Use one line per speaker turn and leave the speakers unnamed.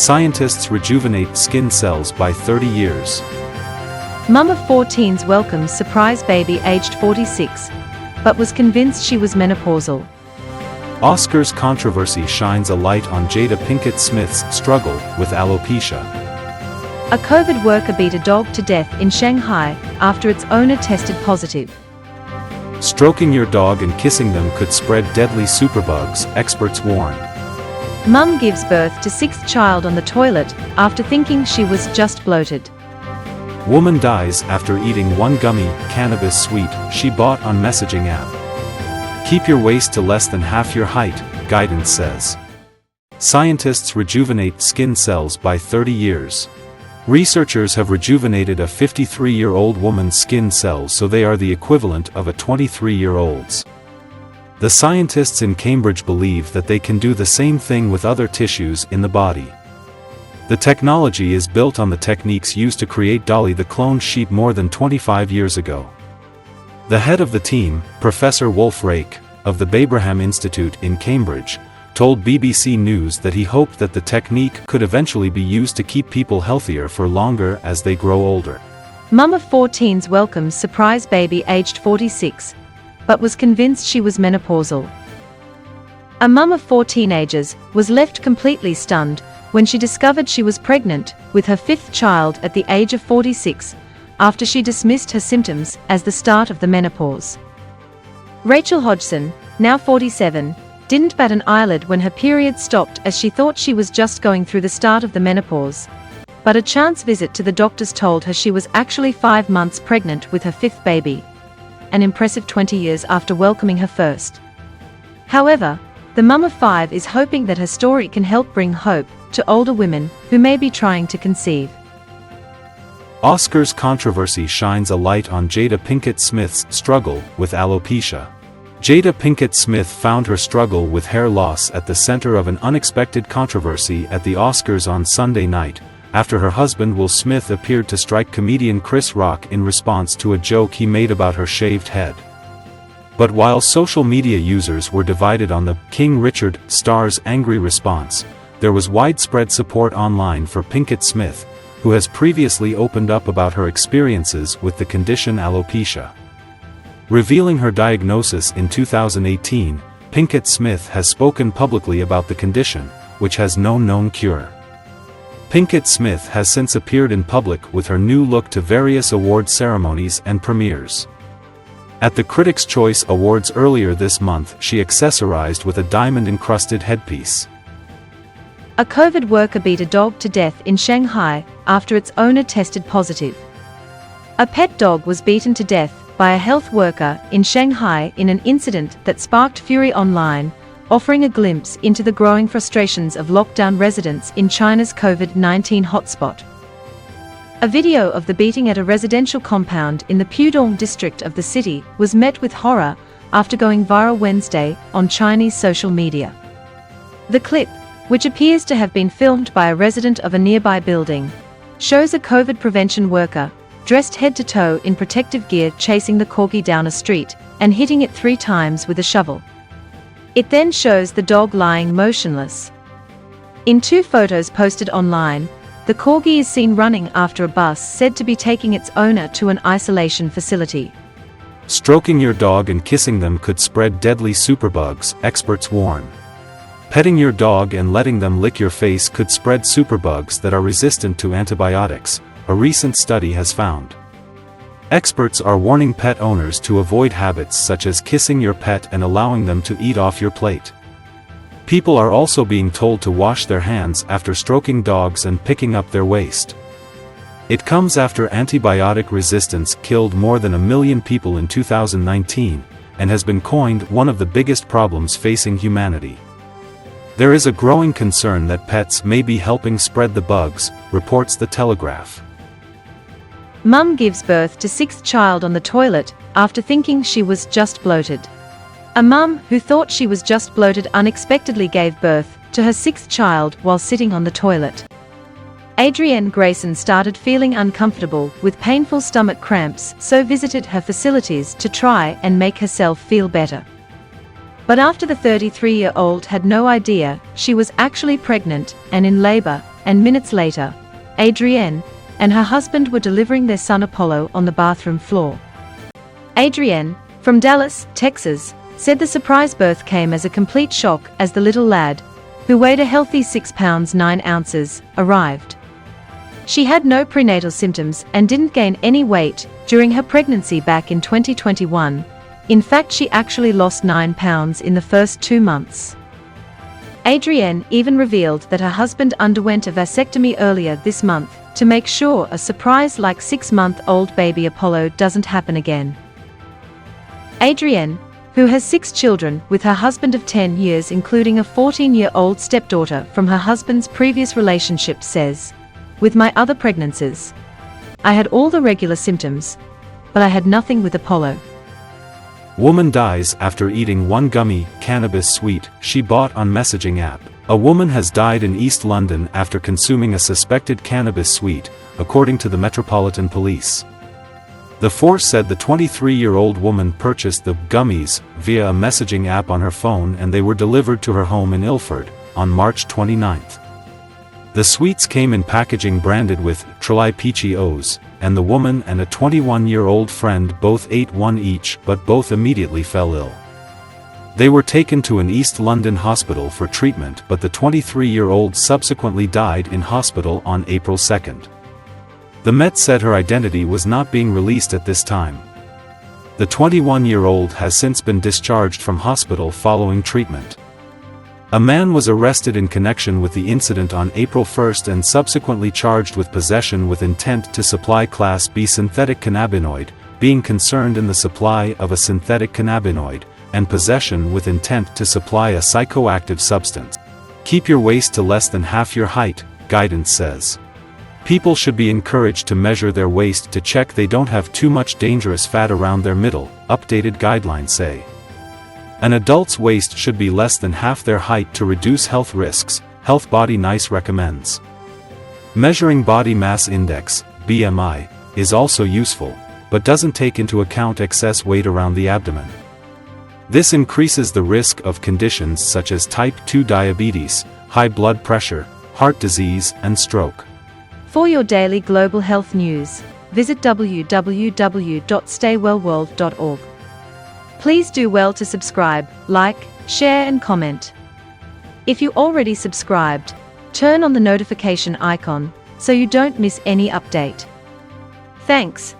Scientists rejuvenate skin cells by 30 years.
Mum of 4 teens welcomes surprise baby aged 46, but was convinced she was menopausal.
Oscars controversy shines a light on Jada Pinkett Smith's struggle with alopecia.
A COVID worker beat a dog to death in Shanghai after its owner tested positive.
Stroking your dog and kissing them could spread deadly superbugs, experts warn.
Mum gives birth to 6th child on the toilet after thinking she was just bloated.
Woman dies after eating one gummy, cannabis sweet, she bought on messaging app. Keep your waist to less than half your height, guidance says. Scientists rejuvenate skin cells by 30 years. Researchers have rejuvenated a 53-year-old woman's skin cells so they are the equivalent of a 23-year-old's. The scientists in Cambridge believe that they can do the same thing with other tissues in the body. The technology is built on the techniques used to create Dolly the cloned sheep more than 25 years ago. The head of the team, Professor Wolf Rake, of the Babraham Institute in Cambridge, told BBC News that he hoped that the technique could eventually be used to keep people healthier for longer as they grow older.
Mum of 4 teens welcomes surprise baby aged 46, but was convinced she was menopausal. A mum of 4 teenagers was left completely stunned when she discovered she was pregnant with her 5th child at the age of 46, after she dismissed her symptoms as the start of the menopause. Rachel Hodgson, now 47, didn't bat an eyelid when her period stopped as she thought she was just going through the start of the menopause. But a chance visit to the doctors told her she was actually 5 months pregnant with her 5th baby, an impressive 20 years after welcoming her first. However, the mum of 5 is hoping that her story can help bring hope to older women who may be trying to conceive.
Oscars controversy shines a light on Jada Pinkett Smith's struggle with alopecia. Jada Pinkett Smith found her struggle with hair loss at the center of an unexpected controversy at the Oscars on Sunday night, after her husband Will Smith appeared to strike comedian Chris Rock in response to a joke he made about her shaved head. But while social media users were divided on the King Richard star's angry response, there was widespread support online for Pinkett Smith, who has previously opened up about her experiences with the condition alopecia. Revealing her diagnosis in 2018, Pinkett Smith has spoken publicly about the condition, which has no known cure. Pinkett Smith has since appeared in public with her new look to various award ceremonies and premieres. At the Critics' Choice Awards earlier this month, she accessorized with a diamond-encrusted headpiece.
A COVID worker beat a dog to death in Shanghai after its owner tested positive. A pet dog was beaten to death by a health worker in Shanghai in an incident that sparked fury online, offering a glimpse into the growing frustrations of lockdown residents in China's COVID-19 hotspot. A video of the beating at a residential compound in the Pudong district of the city was met with horror after going viral Wednesday on Chinese social media. The clip, which appears to have been filmed by a resident of a nearby building, shows a COVID prevention worker, dressed head to toe in protective gear, chasing the corgi down a street and hitting it 3 times with a shovel. It then shows the dog lying motionless. In 2 photos posted online, the corgi is seen running after a bus said to be taking its owner to an isolation facility.
Stroking your dog and kissing them could spread deadly superbugs, experts warn. Petting your dog and letting them lick your face could spread superbugs that are resistant to antibiotics, a recent study has found. Experts are warning pet owners to avoid habits such as kissing your pet and allowing them to eat off your plate. People are also being told to wash their hands after stroking dogs and picking up their waste. It comes after antibiotic resistance killed more than 1 million people in 2019, and has been coined one of the biggest problems facing humanity. There is a growing concern that pets may be helping spread the bugs, reports The Telegraph.
Mum gives birth to 6th child on the toilet after thinking she was just bloated. A mum who thought she was just bloated unexpectedly gave birth to her 6th child while sitting on the toilet. Adrienne Grayson started feeling uncomfortable with painful stomach cramps, so visited her facilities to try and make herself feel better. But after the 33-year-old had no idea she was actually pregnant and in labor, and minutes later, Adrienne and her husband were delivering their son Apollo on the bathroom floor. Adrienne, from Dallas, Texas, said the surprise birth came as a complete shock as the little lad, who weighed a healthy 6 pounds 9 ounces, arrived. She had no prenatal symptoms and didn't gain any weight during her pregnancy back in 2021. In fact, she actually lost 9 pounds in the first 2 months. Adrienne even revealed that her husband underwent a vasectomy earlier this month to make sure a surprise like 6-month-old baby Apollo doesn't happen again. Adrienne, who has 6 children with her husband of 10 years including a 14-year-old stepdaughter from her husband's previous relationship, says, "With my other pregnancies, I had all the regular symptoms, but I had nothing with Apollo."
Woman dies after eating one gummy, cannabis sweet, she bought on messaging app. A woman has died in East London after consuming a suspected cannabis sweet, according to the Metropolitan Police. The force said the 23-year-old woman purchased the gummies via a messaging app on her phone and they were delivered to her home in Ilford on March 29. The sweets came in packaging branded with Alopecia, and the woman and a 21-year-old friend both ate one each but both immediately fell ill. They were taken to an East London hospital for treatment but the 23-year-old subsequently died in hospital on April 2. The Met said her identity was not being released at this time. The 21-year-old has since been discharged from hospital following treatment. A man was arrested in connection with the incident on April 1 and subsequently charged with possession with intent to supply Class B synthetic cannabinoid, being concerned in the supply of a synthetic cannabinoid, and possession with intent to supply a psychoactive substance. Keep your waist to less than half your height, guidance says. People should be encouraged to measure their waist to check they don't have too much dangerous fat around their middle, updated guidelines say. An adult's waist should be less than half their height to reduce health risks, Health Body Nice recommends. Measuring body mass index, BMI, is also useful, but doesn't take into account excess weight around the abdomen. This increases the risk of conditions such as type 2 diabetes, high blood pressure, heart disease, and stroke.
For your daily global health news, visit www.staywellworld.org. Please do well to subscribe, like, share and comment. If you already subscribed, turn on the notification icon so you don't miss any update. Thanks.